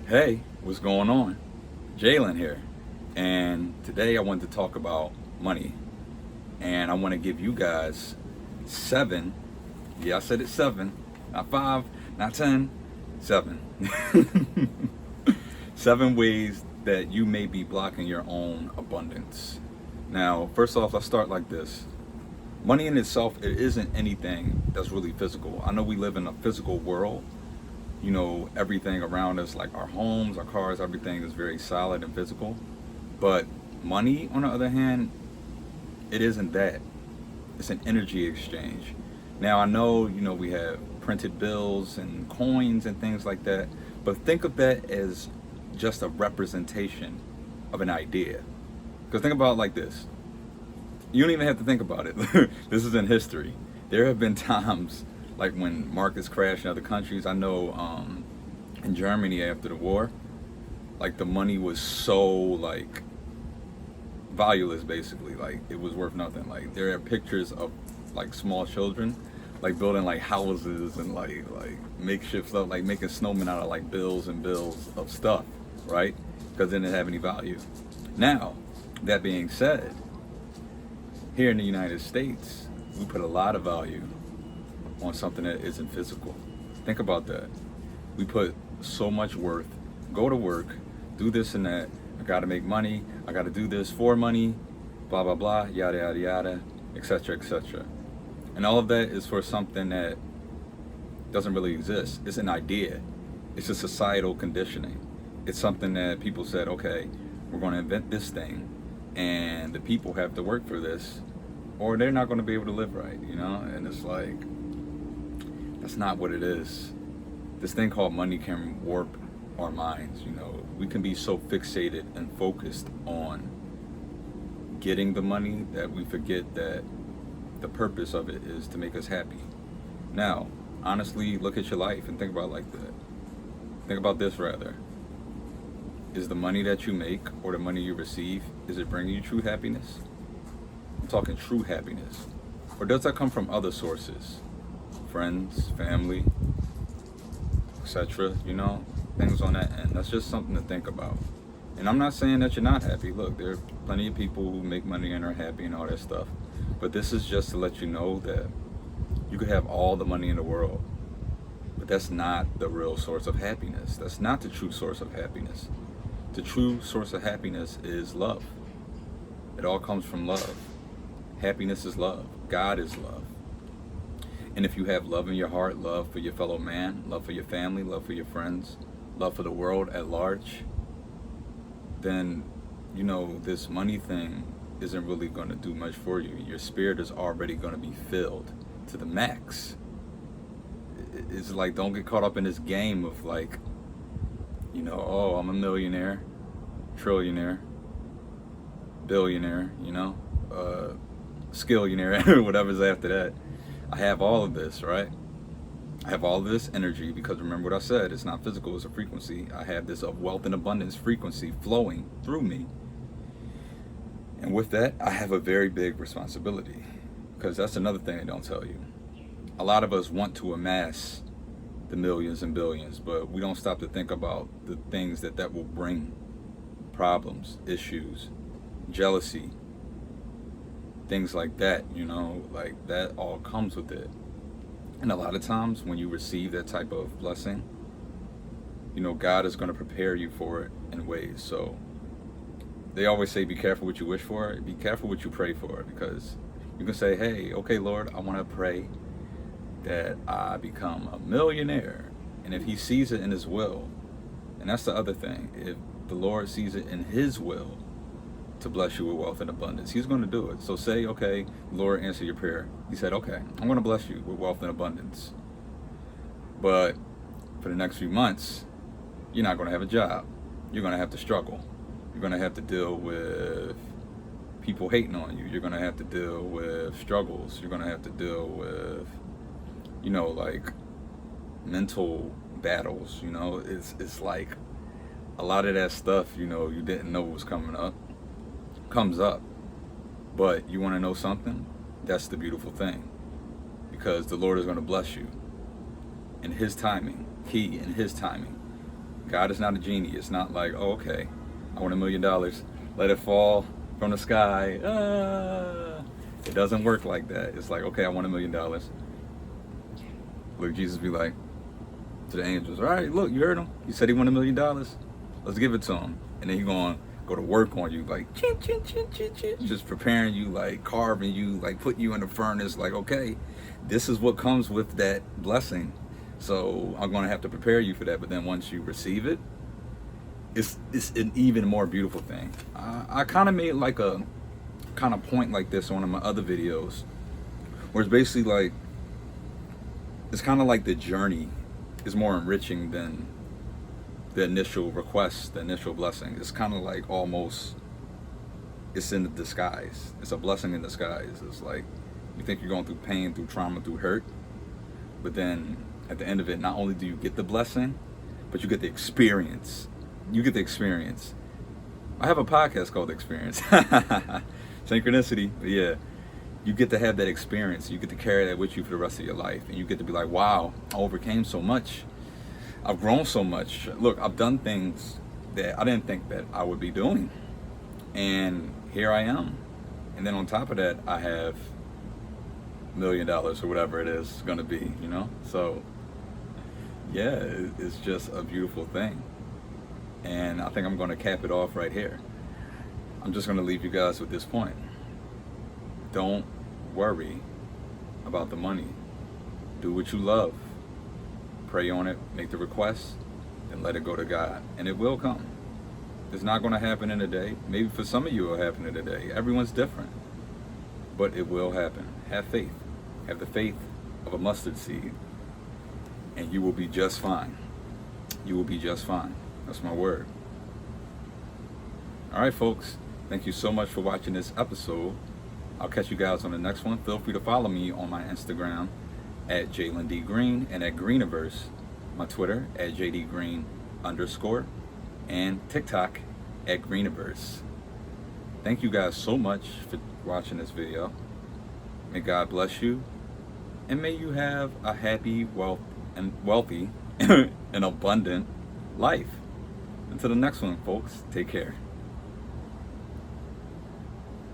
Hey, what's going on? Jalen here. And today I want to talk about money. And I want to give you guys seven, yeah, I said it seven, not five, not 10, seven. Seven ways that you may be blocking your own abundance. Now, first off, let's start like this. Money in itself, it isn't anything that's really physical. I know we live in a physical world, everything around us, like our homes, our cars, everything is very solid and physical. But money, on the other hand, it isn't that. It's an energy exchange. Now, I know, we have printed bills and coins and things like that, but think of that as just a representation of an idea. Because think about it like this. You don't even have to think about it. This is in history. There have been times like when markets crash in other countries. I know in Germany after the war, like the money was so like valueless basically. Like it was worth nothing. Like there are pictures of like small children like building like houses and like makeshift stuff, like making snowmen out of like bills and bills of stuff, right? Because they didn't have any value. Now, that being said, here in the United States, we put a lot of value on something that isn't physical. Think about that. We put so much worth, go to work, do this and that. I gotta make money. I gotta do this for money, blah, blah, blah, yada, yada, yada, etc., etc. And all of that is for something that doesn't really exist. It's an idea. It's a societal conditioning. It's something that people said, okay, we're going to invent this thing, and the people have to work for this, or they're not going to be able to live right, And it's like, that's not what it is. This thing called money can warp our minds, We can be so fixated and focused on getting the money that we forget that the purpose of it is to make us happy. Now, honestly, look at your life and think about it like that. Think about this rather. Is the money that you make or the money you receive, is it bringing you true happiness? I'm talking true happiness. Or does that come from other sources? Friends, family, etc., things on that end. That's just something to think about. And I'm not saying that you're not happy. Look, there are plenty of people who make money and are happy and all that stuff. But this is just to let you know that you could have all the money in the world, but that's not the real source of happiness. That's not the true source of happiness. The true source of happiness is love. It all comes from love. Happiness is love. God is love. And if you have love in your heart, love for your fellow man, love for your family, love for your friends, love for the world at large, then, this money thing isn't really going to do much for you. Your spirit is already going to be filled to the max. It's like, don't get caught up in this game of like, oh, I'm a millionaire, trillionaire, billionaire, skillionaire, whatever's after that. I have all of this, right? I have all of this energy because remember what I said, it's not physical, it's a frequency. I have this of wealth and abundance frequency flowing through me. And with that, I have a very big responsibility, because that's another thing they don't tell you. A lot of us want to amass the millions and billions, but we don't stop to think about the things that will bring problems, issues, jealousy, things like that, like that all comes with it. And a lot of times when you receive that type of blessing, God is going to prepare you for it in ways. So they always say, be careful what you wish for, be careful what you pray for, because you can say, hey, okay, Lord, I want to pray that I become a millionaire. And if he sees it in his will, and that's the other thing, if the Lord sees it in his will to bless you with wealth and abundance, he's going to do it. So say, okay, Lord, answer your prayer. He said, okay, I'm going to bless you with wealth and abundance. But for the next few months, you're not going to have a job. You're going to have to struggle. You're going to have to deal with people hating on you. You're going to have to deal with struggles. You're going to have to deal with, like mental battles. It's like a lot of that stuff, you didn't know was comes up. But you want to know something? That's the beautiful thing, because the Lord is going to bless you in his timing. In his timing. God is not a genie. It's not like, oh, okay, I want $1 million. Let it fall from the sky. It doesn't work like that. It's like, okay, I want $1 million. Look, Jesus be like to the angels, all right, look, you heard him. He said he wanted $1 million. Let's give it to him. And then he going to go to work on you, like, chin, chin, chin, chin, chin, just preparing you, like carving you, like putting you in the furnace, like, okay, this is what comes with that blessing. So I'm going to have to prepare you for that. But then once you receive it, it's an even more beautiful thing. I kind of made like a kind of point like this on one of my other videos, where it's basically like, it's kind of like the journey is more enriching than the initial request, the initial blessing. It's kind of like almost, it's in the disguise. It's a blessing in disguise. It's like, you think you're going through pain, through trauma, through hurt, but then at the end of it, not only do you get the blessing, but you get the experience. You get the experience. I have a podcast called Experience. Synchronicity. But yeah, you get to have that experience. You get to carry that with you for the rest of your life. And you get to be like, wow, I overcame so much. I've grown so much. Look, I've done things that I didn't think that I would be doing. And here I am. And then on top of that, I have $1 million or whatever it is going to be, you know? So yeah, it's just a beautiful thing. And I think I'm going to cap it off right here. I'm just going to leave you guys with this point. Don't worry about the money. Do what you love. Pray on it, make the request, and let it go to God. And it will come. It's not going to happen in a day. Maybe for some of you it will happen in a day. Everyone's different. But it will happen. Have faith. Have the faith of a mustard seed. And you will be just fine. You will be just fine. That's my word. All right, folks. Thank you so much for watching this episode. I'll catch you guys on the next one. Feel free to follow me on my Instagram at Jalen D. Greene and at Greeneverse, my Twitter at JDGreene_, and TikTok at Greeneverse. Thank you guys so much for watching this video. May God bless you, and may you have a happy, wealthy, and abundant life. Until the next one, folks, take care.